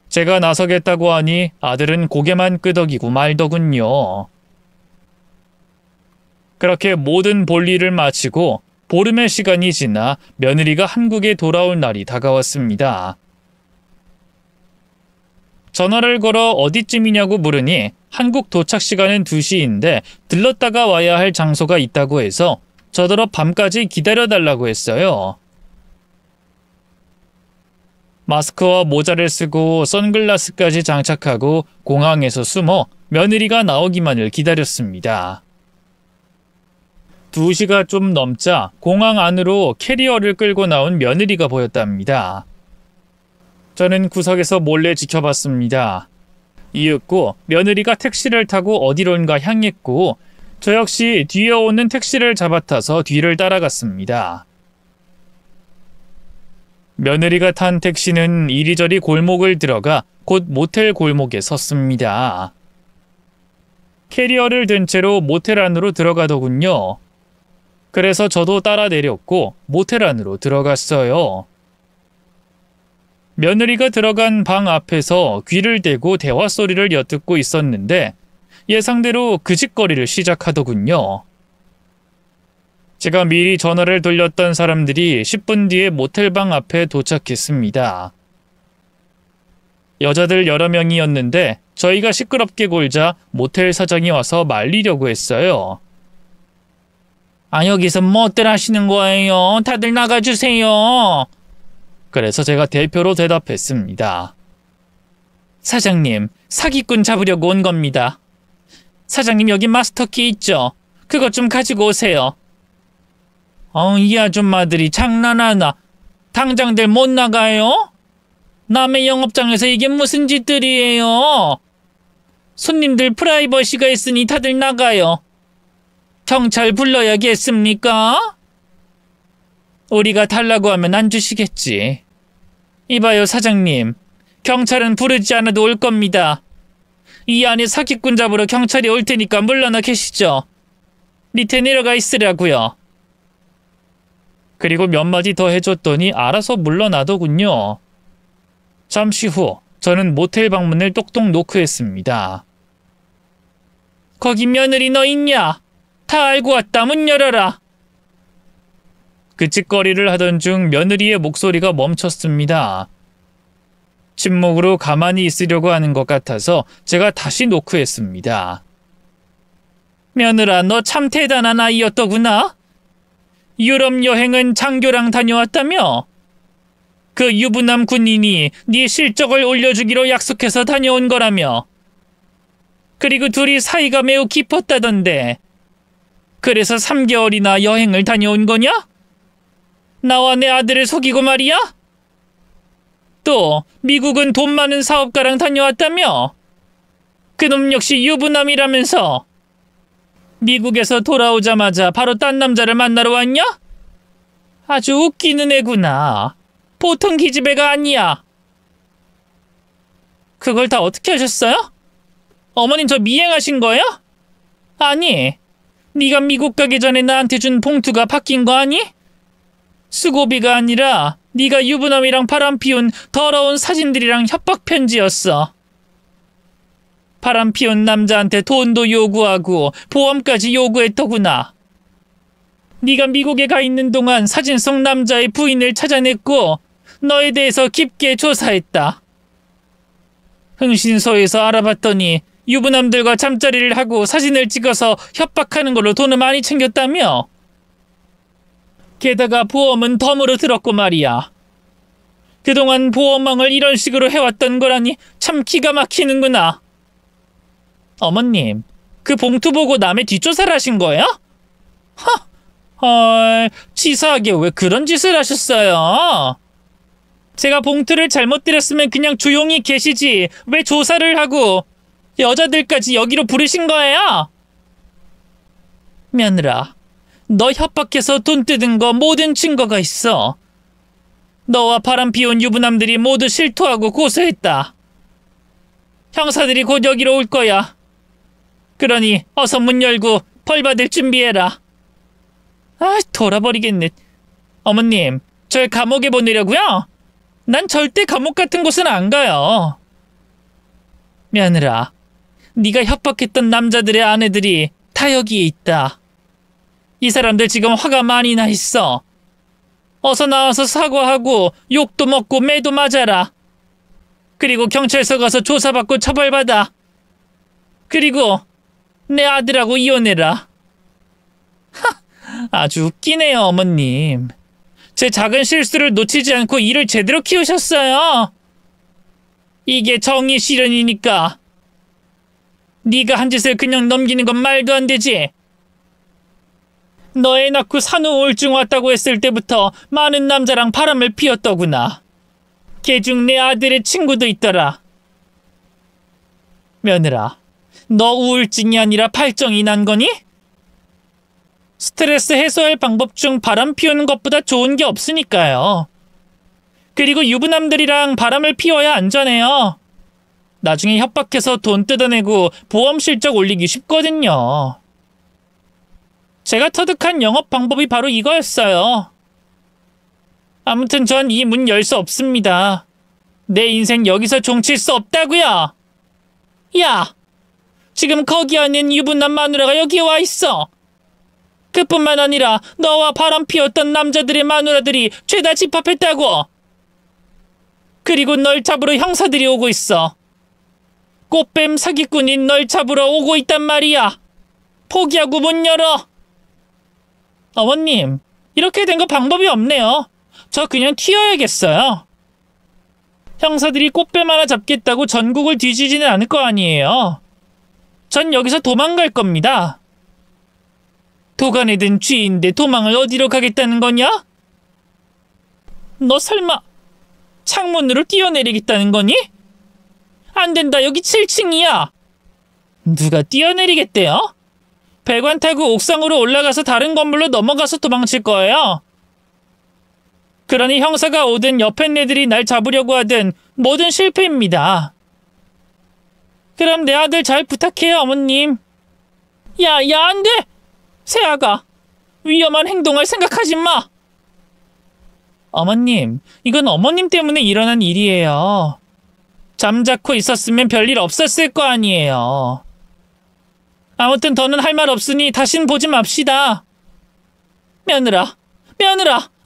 제가 나서겠다고 하니 아들은 고개만 끄덕이고 말더군요. 그렇게 모든 볼일을 마치고 보름의 시간이 지나 며느리가 한국에 돌아올 날이 다가왔습니다. 전화를 걸어 어디쯤이냐고 물으니 한국 도착 시간은 2시인데 들렀다가 와야 할 장소가 있다고 해서 저더러 밤까지 기다려달라고 했어요. 마스크와 모자를 쓰고 선글라스까지 장착하고 공항에서 숨어 며느리가 나오기만을 기다렸습니다. 2시가 좀 넘자 공항 안으로 캐리어를 끌고 나온 며느리가 보였답니다. 저는 구석에서 몰래 지켜봤습니다. 이윽고 며느리가 택시를 타고 어디론가 향했고 저 역시 뒤에 오는 택시를 잡아타서 뒤를 따라갔습니다. 며느리가 탄 택시는 이리저리 골목을 들어가 곧 모텔 골목에 섰습니다. 캐리어를 든 채로 모텔 안으로 들어가더군요. 그래서 저도 따라 내렸고 모텔 안으로 들어갔어요. 며느리가 들어간 방 앞에서 귀를 대고 대화 소리를 엿듣고 있었는데 예상대로 그 짓거리를 시작하더군요. 제가 미리 전화를 돌렸던 사람들이 10분 뒤에 모텔방 앞에 도착했습니다. 여자들 여러 명이었는데 저희가 시끄럽게 굴자 모텔 사장이 와서 말리려고 했어요. 아, 여기서 뭐들 하시는 거예요? 다들 나가주세요. 그래서 제가 대표로 대답했습니다. 사장님, 사기꾼 잡으려고 온 겁니다. 사장님, 여기 마스터키 있죠? 그것 좀 가지고 오세요. 이 아줌마들이 장난하나? 당장들 못 나가요? 남의 영업장에서 이게 무슨 짓들이에요? 손님들 프라이버시가 있으니 다들 나가요. 경찰 불러야겠습니까? 우리가 달라고 하면 안 주시겠지. 이봐요, 사장님. 경찰은 부르지 않아도 올 겁니다. 이 안에 사기꾼 잡으러 경찰이 올 테니까 물러나 계시죠. 밑에 내려가 있으라고요. 그리고 몇 마디 더 해줬더니 알아서 물러나더군요. 잠시 후 저는 모텔 방문을 똑똑 노크했습니다. 거기 며느리 너 있냐? 다 알고 왔다. 문 열어라. 그 짓거리를 하던 중 며느리의 목소리가 멈췄습니다. 침묵으로 가만히 있으려고 하는 것 같아서 제가 다시 노크했습니다. 며느라, 너 참 대단한 아이였더구나. 유럽 여행은 장교랑 다녀왔다며? 그 유부남 군인이 네 실적을 올려주기로 약속해서 다녀온 거라며. 그리고 둘이 사이가 매우 깊었다던데. 그래서 3개월이나 여행을 다녀온 거냐? 나와 내 아들을 속이고 말이야? 또 미국은 돈 많은 사업가랑 다녀왔다며? 그놈 역시 유부남이라면서. 미국에서 돌아오자마자 바로 딴 남자를 만나러 왔냐? 아주 웃기는 애구나. 보통 기집애가 아니야. 그걸 다 어떻게 하셨어요? 어머님 저 미행하신 거예요? 아니, 네가 미국 가기 전에 나한테 준 봉투가 바뀐 거 아니? 수고비가 아니라 네가 유부남이랑 바람 피운 더러운 사진들이랑 협박 편지였어. 바람 피운 남자한테 돈도 요구하고 보험까지 요구했더구나. 네가 미국에 가 있는 동안 사진 속 남자의 부인을 찾아냈고 너에 대해서 깊게 조사했다. 흥신소에서 알아봤더니 유부남들과 잠자리를 하고 사진을 찍어서 협박하는 걸로 돈을 많이 챙겼다며? 게다가 보험은 덤으로 들었고 말이야. 그동안 보험왕을 이런 식으로 해왔던 거라니 참 기가 막히는구나. 어머님, 그 봉투 보고 남의 뒷조사를 하신 거예요? 헐, 치사하게 왜 그런 짓을 하셨어요? 제가 봉투를 잘못 드렸으면 그냥 조용히 계시지 왜 조사를 하고 여자들까지 여기로 부르신 거예요? 며느라, 너 협박해서 돈 뜯은 거 모든 증거가 있어. 너와 바람 피운 유부남들이 모두 실토하고 고소했다. 형사들이 곧 여기로 올 거야. 그러니 어서 문 열고 벌 받을 준비해라. 아, 돌아버리겠네. 어머님, 절 감옥에 보내려고요? 난 절대 감옥 같은 곳은 안 가요. 며느라, 네가 협박했던 남자들의 아내들이 다 여기에 있다. 이 사람들 지금 화가 많이 나 있어. 어서 나와서 사과하고 욕도 먹고 매도 맞아라. 그리고 경찰서 가서 조사받고 처벌받아. 그리고 내 아들하고 이혼해라. 아주 웃기네요, 어머님. 제 작은 실수를 놓치지 않고 일을 제대로 키우셨어요. 이게 정의 실현이니까. 네가 한 짓을 그냥 넘기는 건 말도 안 되지. 너 애 낳고 산후 우울증 왔다고 했을 때부터 많은 남자랑 바람을 피웠더구나. 걔중 내 아들의 친구도 있더라. 며느라, 너 우울증이 아니라 발정이 난 거니? 스트레스 해소할 방법 중 바람 피우는 것보다 좋은 게 없으니까요. 그리고 유부남들이랑 바람을 피워야 안전해요. 나중에 협박해서 돈 뜯어내고 보험 실적 올리기 쉽거든요. 제가 터득한 영업 방법이 바로 이거였어요. 아무튼 전 이 문 열 수 없습니다. 내 인생 여기서 종칠 수 없다고요. 야, 지금 거기 아닌 유부남 마누라가 여기 와 있어. 그뿐만 아니라 너와 바람 피웠던 남자들의 마누라들이 죄다 집합했다고. 그리고 널 잡으러 형사들이 오고 있어. 꽃뱀 사기꾼인 널 잡으러 오고 있단 말이야. 포기하고 문 열어. 어머님, 이렇게 된 거 방법이 없네요. 저 그냥 튀어야겠어요. 형사들이 꽃뱀 하나 잡겠다고 전국을 뒤지지는 않을 거 아니에요. 전 여기서 도망갈 겁니다. 도간에 든 쥐인데 도망을 어디로 가겠다는 거냐? 너 설마 창문으로 뛰어내리겠다는 거니? 안 된다, 여기 7층이야. 누가 뛰어내리겠대요? 배관 타고 옥상으로 올라가서 다른 건물로 넘어가서 도망칠 거예요. 그러니 형사가 오든 옆에 애들이 날 잡으려고 하든 뭐든 실패입니다. 그럼 내 아들 잘 부탁해요, 어머님. 야, 안 돼! 세아가 위험한 행동을 생각하지 마! 어머님, 이건 어머님 때문에 일어난 일이에요. 잠자코 있었으면 별일 없었을 거 아니에요. 아무튼 더는 할 말 없으니 다신 보지 맙시다. 며느라,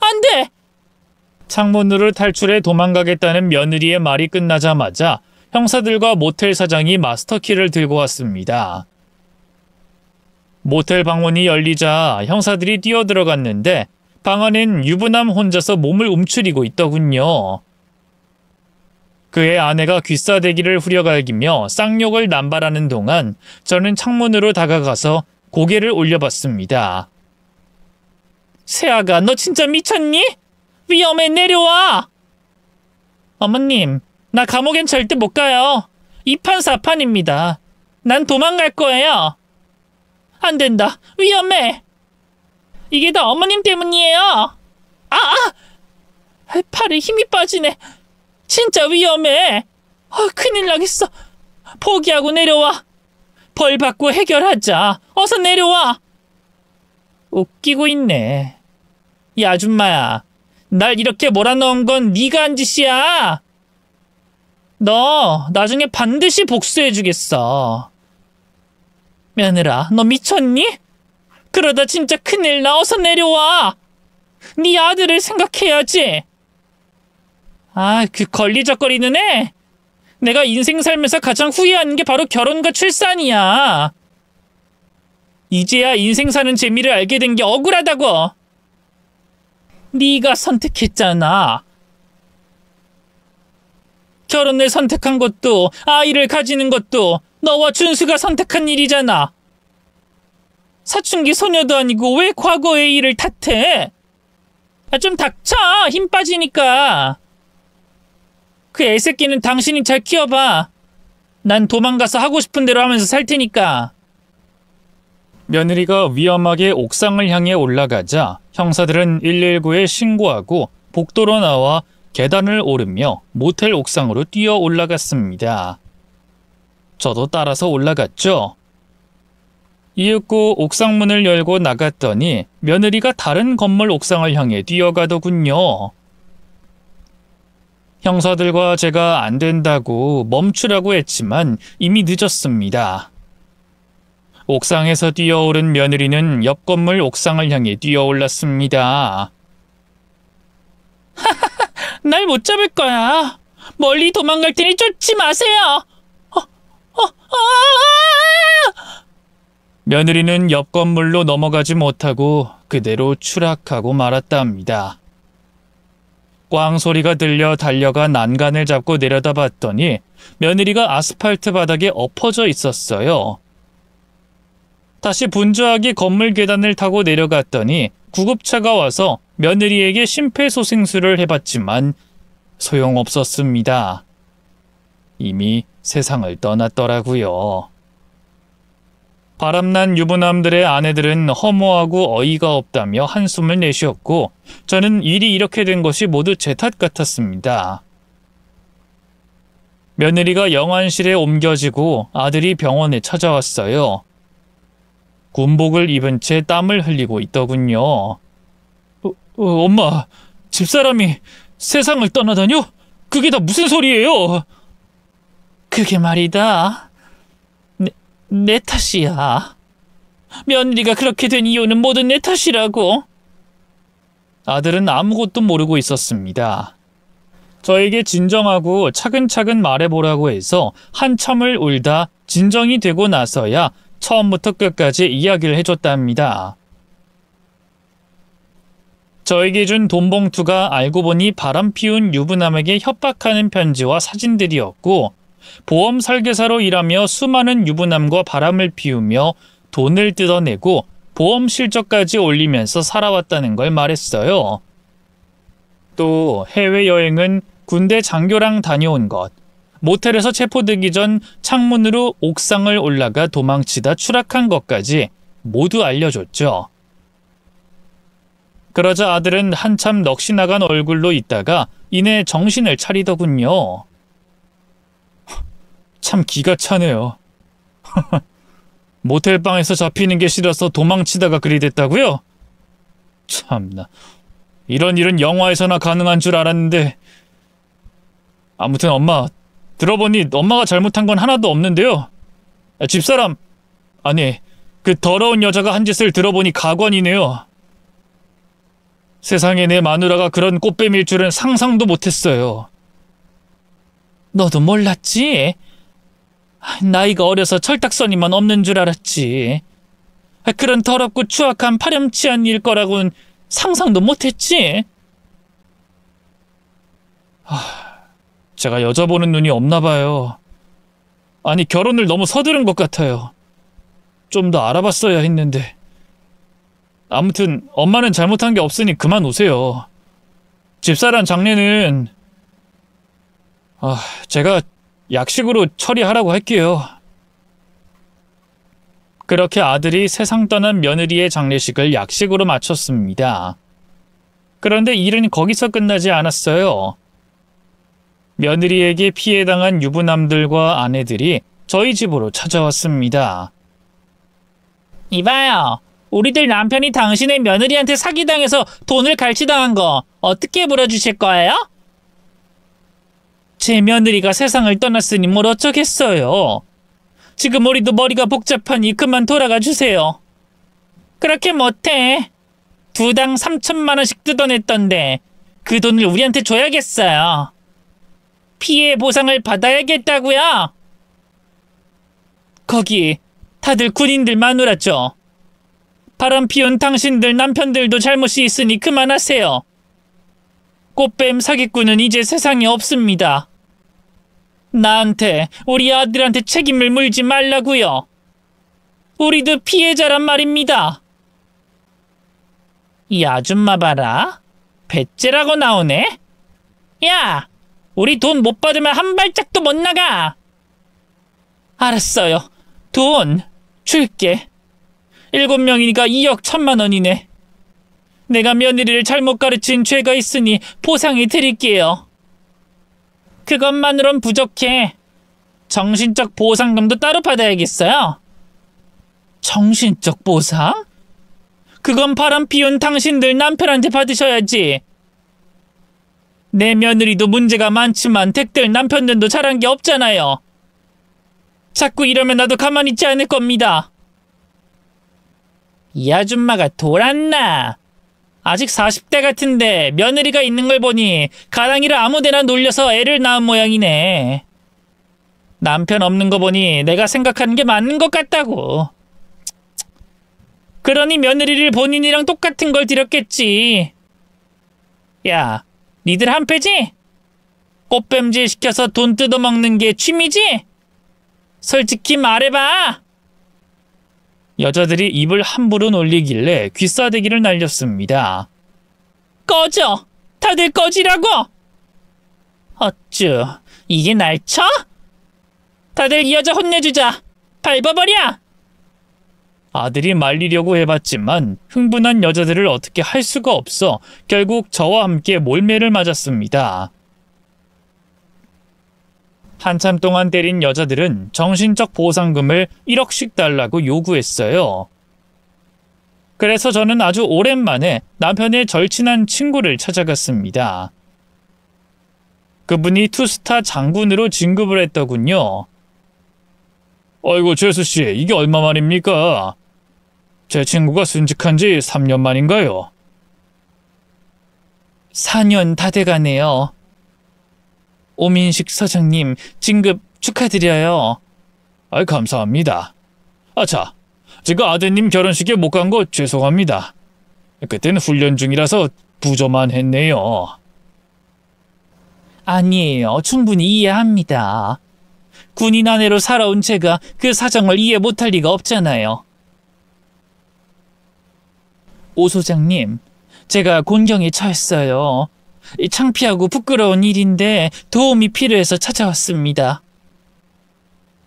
안 돼! 창문으로 탈출해 도망가겠다는 며느리의 말이 끝나자마자 형사들과 모텔 사장이 마스터키를 들고 왔습니다. 모텔 방문이 열리자 형사들이 뛰어들어갔는데 방 안엔 유부남 혼자서 몸을 움츠리고 있더군요. 그의 아내가 귀싸대기를 후려갈기며 쌍욕을 남발하는 동안 저는 창문으로 다가가서 고개를 올려봤습니다. 세아가 너 진짜 미쳤니? 위험해, 내려와! 어머님, 나 감옥엔 절대 못 가요. 2판 4판입니다. 난 도망갈 거예요. 안 된다. 위험해. 이게 다 어머님 때문이에요. 팔에 힘이 빠지네. 진짜 위험해. 큰일 나겠어. 포기하고 내려와. 벌 받고 해결하자. 어서 내려와. 웃기고 있네. 이 아줌마야. 날 이렇게 몰아넣은 건 네가 한 짓이야. 너 나중에 반드시 복수해주겠어. 며느라, 너 미쳤니? 그러다 진짜 큰일 나. 어서 내려와. 네 아들을 생각해야지. 그 걸리적거리는 애? 내가 인생 살면서 가장 후회하는 게 바로 결혼과 출산이야. 이제야 인생 사는 재미를 알게 된 게 억울하다고. 네가 선택했잖아. 결혼을 선택한 것도 아이를 가지는 것도 너와 준수가 선택한 일이잖아. 사춘기 소녀도 아니고 왜 과거의 일을 탓해? 좀 닥쳐. 힘 빠지니까. 그 애새끼는 당신이 잘 키워봐. 난 도망가서 하고 싶은 대로 하면서 살 테니까. 며느리가 위험하게 옥상을 향해 올라가자 형사들은 119에 신고하고 복도로 나와 계단을 오르며 모텔 옥상으로 뛰어 올라갔습니다. 저도 따라서 올라갔죠. 이윽고 옥상 문을 열고 나갔더니 며느리가 다른 건물 옥상을 향해 뛰어가더군요. 형사들과 제가 안 된다고 멈추라고 했지만 이미 늦었습니다. 옥상에서 뛰어오른 며느리는 옆 건물 옥상을 향해 뛰어올랐습니다. 날 못 잡을 거야. 멀리 도망갈 테니 쫓지 마세요. 며느리는 옆 건물로 넘어가지 못하고 그대로 추락하고 말았답니다. 꽝 소리가 들려 달려가 난간을 잡고 내려다봤더니 며느리가 아스팔트 바닥에 엎어져 있었어요. 다시 분주하게 건물 계단을 타고 내려갔더니 구급차가 와서 며느리에게 심폐소생술을 해봤지만 소용없었습니다. 이미 세상을 떠났더라고요. 바람난 유부남들의 아내들은 허무하고 어이가 없다며 한숨을 내쉬었고 저는 일이 이렇게 된 것이 모두 제 탓 같았습니다. 며느리가 영안실에 옮겨지고 아들이 병원에 찾아왔어요. 군복을 입은 채 땀을 흘리고 있더군요. 엄마, 집사람이 세상을 떠나다뇨? 그게 다 무슨 소리예요? 그게 말이다. 내 탓이야. 며느리가 그렇게 된 이유는 모두 내 탓이라고. 아들은 아무것도 모르고 있었습니다. 저에게 진정하고 차근차근 말해보라고 해서 한참을 울다 진정이 되고 나서야 처음부터 끝까지 이야기를 해줬답니다. 저에게 준 돈봉투가 알고 보니 바람피운 유부남에게 협박하는 편지와 사진들이었고 보험 설계사로 일하며 수많은 유부남과 바람을 피우며 돈을 뜯어내고 보험 실적까지 올리면서 살아왔다는 걸 말했어요. 또 해외여행은 군대 장교랑 다녀온 것, 모텔에서 체포되기 전 창문으로 옥상을 올라가 도망치다 추락한 것까지 모두 알려줬죠. 그러자 아들은 한참 넋이 나간 얼굴로 있다가 이내 정신을 차리더군요. 참 기가 차네요. 모텔방에서 잡히는 게 싫어서 도망치다가 그리 됐다고요? 참나, 이런 일은 영화에서나 가능한 줄 알았는데. 아무튼 엄마, 들어보니 엄마가 잘못한 건 하나도 없는데요. 집사람, 아니, 그 더러운 여자가 한 짓을 들어보니 가관이네요. 세상에 내 마누라가 그런 꽃뱀일 줄은 상상도 못했어요. 너도 몰랐지? 나이가 어려서 철딱서니만 없는 줄 알았지. 그런 더럽고 추악한 파렴치한 일 거라고는 상상도 못했지. 제가 여자 보는 눈이 없나 봐요. 아니, 결혼을 너무 서두른 것 같아요. 좀 더 알아봤어야 했는데. 아무튼 엄마는 잘못한 게 없으니 그만 오세요. 집사람 장례는 제가 약식으로 처리하라고 할게요. 그렇게 아들이 세상 떠난 며느리의 장례식을 약식으로 마쳤습니다. 그런데 일은 거기서 끝나지 않았어요. 며느리에게 피해당한 유부남들과 아내들이 저희 집으로 찾아왔습니다. 이봐요. 우리들 남편이 당신의 며느리한테 사기당해서 돈을 갈취당한 거 어떻게 물어주실 거예요? 제 며느리가 세상을 떠났으니 뭘 어쩌겠어요. 지금 우리도 머리가 복잡하니 그만 돌아가 주세요. 그렇게 못해. 2당 3천만 원씩 뜯어냈던데 그 돈을 우리한테 줘야겠어요. 피해 보상을 받아야겠다고요. 거기 다들 군인들 마누라죠. 바람 피운 당신들 남편들도 잘못이 있으니 그만하세요. 꽃뱀 사기꾼은 이제 세상에 없습니다. 나한테, 우리 아들한테 책임을 물지 말라고요. 우리도 피해자란 말입니다. 이 아줌마 봐라. 배째라고 나오네? 야! 우리 돈 못 받으면 한 발짝도 못 나가. 알았어요. 돈 줄게. 7명이니까 2억 1천만 원이네. 내가 며느리를 잘못 가르친 죄가 있으니 보상해 드릴게요. 그것만으론 부족해. 정신적 보상금도 따로 받아야겠어요. 정신적 보상? 그건 바람 피운 당신들 남편한테 받으셔야지. 내 며느리도 문제가 많지만 댁들 남편들도 잘한 게 없잖아요. 자꾸 이러면 나도 가만히 있지 않을 겁니다. 이 아줌마가 돌았나? 아직 40대 같은데 며느리가 있는 걸 보니 가랑이를 아무데나 놀려서 애를 낳은 모양이네. 남편 없는 거 보니 내가 생각하는 게 맞는 것 같다고. 그러니 며느리를 본인이랑 똑같은 걸 들였겠지. 야, 니들 한패지? 꽃뱀질 시켜서 돈 뜯어먹는 게 취미지? 솔직히 말해봐. 여자들이 입을 함부로 놀리길래 귀싸대기를 날렸습니다. 꺼져! 다들 꺼지라고! 어쭈, 이게 날 쳐? 다들 이 여자 혼내주자! 밟아버려! 아들이 말리려고 해봤지만 흥분한 여자들을 어떻게 할 수가 없어 결국 저와 함께 몰매를 맞았습니다. 한참 동안 때린 여자들은 정신적 보상금을 1억씩 달라고 요구했어요. 그래서 저는 아주 오랜만에 남편의 절친한 친구를 찾아갔습니다. 그분이 투스타 장군으로 진급을 했더군요. 아이고 재수씨, 이게 얼마 만입니까? 제 친구가 순직한 지 3년 만인가요? 4년 다 돼가네요. 오민식 서장님, 진급 축하드려요. 아이, 감사합니다. 아차, 제가 아드님 결혼식에 못 간 거 죄송합니다. 그때는 훈련 중이라서 부조만 했네요. 아니에요. 충분히 이해합니다. 군인 아내로 살아온 제가 그 사정을 이해 못할 리가 없잖아요. 오 소장님, 제가 곤경에 처했어요. 창피하고 부끄러운 일인데 도움이 필요해서 찾아왔습니다.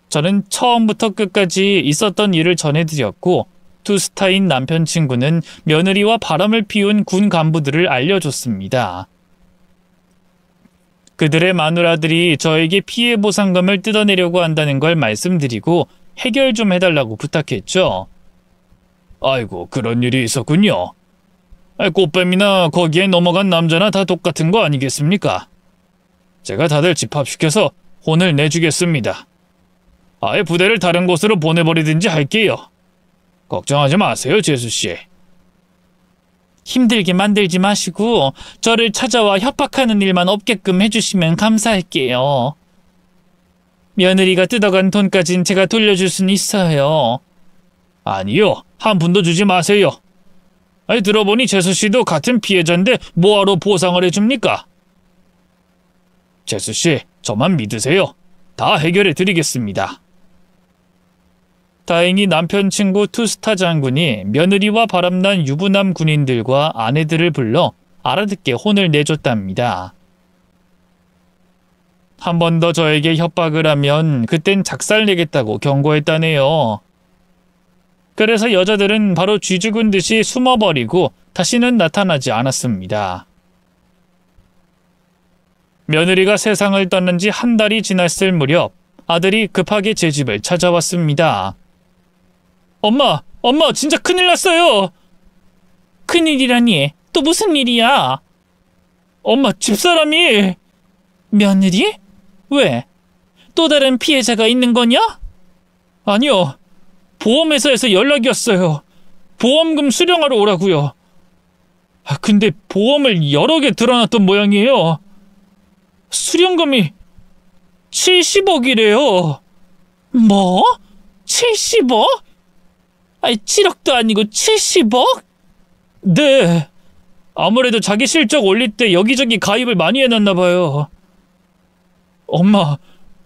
저는 처음부터 끝까지 있었던 일을 전해드렸고 투스타인 남편 친구는 며느리와 바람을 피운 군 간부들을 알려줬습니다. 그들의 마누라들이 저에게 피해 보상금을 뜯어내려고 한다는 걸 말씀드리고 해결 좀 해달라고 부탁했죠. 아이고, 그런 일이 있었군요. 꽃뱀이나 거기에 넘어간 남자나 다 똑같은 거 아니겠습니까? 제가 다들 집합시켜서 혼을 내주겠습니다. 아예 부대를 다른 곳으로 보내버리든지 할게요. 걱정하지 마세요, 재수씨. 힘들게 만들지 마시고 저를 찾아와 협박하는 일만 없게끔 해주시면 감사할게요. 며느리가 뜯어간 돈까진 제가 돌려줄 순 있어요. 아니요, 한 푼도 주지 마세요. 아니, 들어보니 재수씨도 같은 피해자인데 뭐하러 보상을 해줍니까? 재수씨, 저만 믿으세요. 다 해결해 드리겠습니다. 다행히 남편 친구 투스타 장군이 며느리와 바람난 유부남 군인들과 아내들을 불러 알아듣게 혼을 내줬답니다. 한 번 더 저에게 협박을 하면 그땐 작살내겠다고 경고했다네요. 그래서 여자들은 바로 쥐 죽은 듯이 숨어버리고 다시는 나타나지 않았습니다. 며느리가 세상을 떠난 지 한 달이 지났을 무렵 아들이 급하게 제 집을 찾아왔습니다. 엄마, 진짜 큰일 났어요. 큰일이라니? 또 무슨 일이야? 엄마, 집사람이... 며느리? 왜? 또 다른 피해자가 있는 거냐? 아니요. 보험회사에서 연락이 왔어요. 보험금 수령하러 오라고요. 근데 보험을 여러 개 들어놨던 모양이에요. 수령금이 70억이래요. 뭐? 70억? 아니, 7억도 아니고 70억? 네. 아무래도 자기 실적 올릴 때 여기저기 가입을 많이 해놨나 봐요. 엄마,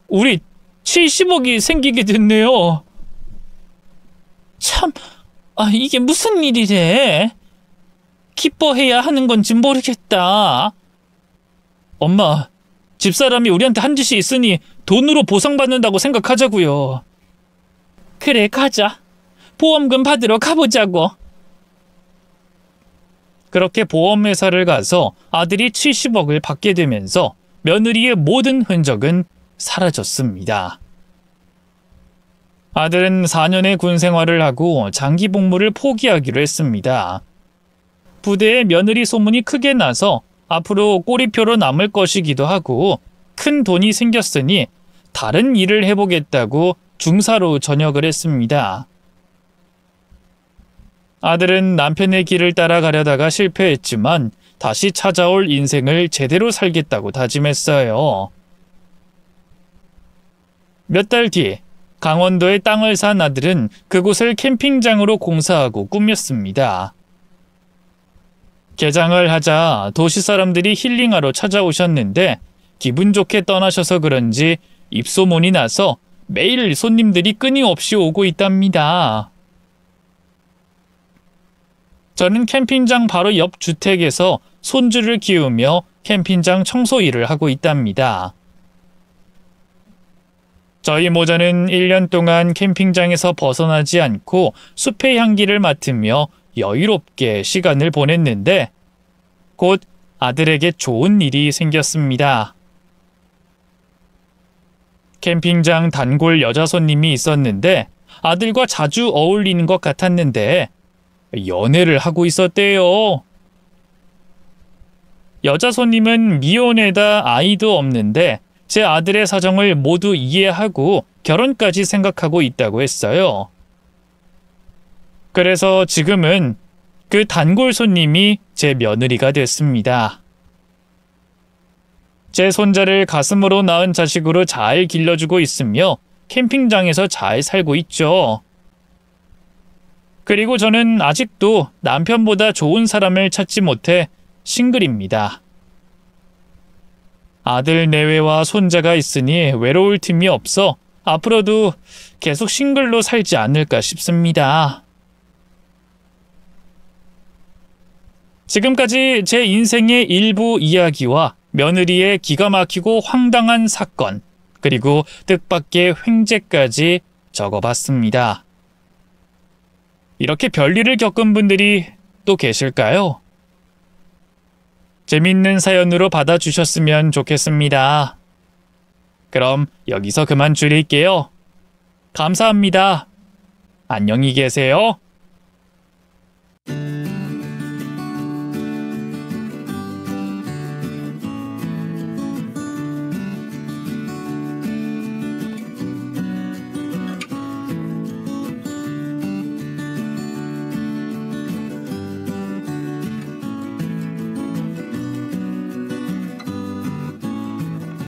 우리 70억이 생기게 됐네요. 참, 이게 무슨 일이래? 기뻐해야 하는 건지 모르겠다. 엄마, 집사람이 우리한테 한 짓이 있으니 돈으로 보상받는다고 생각하자고요. 그래, 가자. 보험금 받으러 가보자고. 그렇게 보험회사를 가서 아들이 70억을 받게 되면서 며느리의 모든 흔적은 사라졌습니다. 아들은 4년의 군 생활을 하고 장기 복무를 포기하기로 했습니다. 부대에 며느리 소문이 크게 나서 앞으로 꼬리표로 남을 것이기도 하고 큰 돈이 생겼으니 다른 일을 해보겠다고 중사로 전역을 했습니다. 아들은 남편의 길을 따라가려다가 실패했지만 다시 찾아올 인생을 제대로 살겠다고 다짐했어요. 몇 달 뒤 강원도에 땅을 산 아들은 그곳을 캠핑장으로 공사하고 꾸몄습니다. 개장을 하자 도시 사람들이 힐링하러 찾아오셨는데 기분 좋게 떠나셔서 그런지 입소문이 나서 매일 손님들이 끊임없이 오고 있답니다. 저는 캠핑장 바로 옆 주택에서 손주를 키우며 캠핑장 청소 일을 하고 있답니다. 저희 모자는 1년 동안 캠핑장에서 벗어나지 않고 숲의 향기를 맡으며 여유롭게 시간을 보냈는데 곧 아들에게 좋은 일이 생겼습니다. 캠핑장 단골 여자 손님이 있었는데 아들과 자주 어울리는 것 같았는데 연애를 하고 있었대요. 여자 손님은 미혼에다 아이도 없는데 제 아들의 사정을 모두 이해하고 결혼까지 생각하고 있다고 했어요. 그래서 지금은 그 단골 손님이 제 며느리가 됐습니다. 제 손자를 가슴으로 낳은 자식으로 잘 길러주고 있으며 캠핑장에서 잘 살고 있죠. 그리고 저는 아직도 남편보다 좋은 사람을 찾지 못해 싱글입니다. 아들 내외와 손자가 있으니 외로울 틈이 없어 앞으로도 계속 싱글로 살지 않을까 싶습니다. 지금까지 제 인생의 일부 이야기와 며느리의 기가 막히고 황당한 사건, 그리고 뜻밖의 횡재까지 적어봤습니다. 이렇게 별일을 겪은 분들이 또 계실까요? 재밌는 사연으로 받아주셨으면 좋겠습니다. 그럼 여기서 그만 줄일게요. 감사합니다. 안녕히 계세요.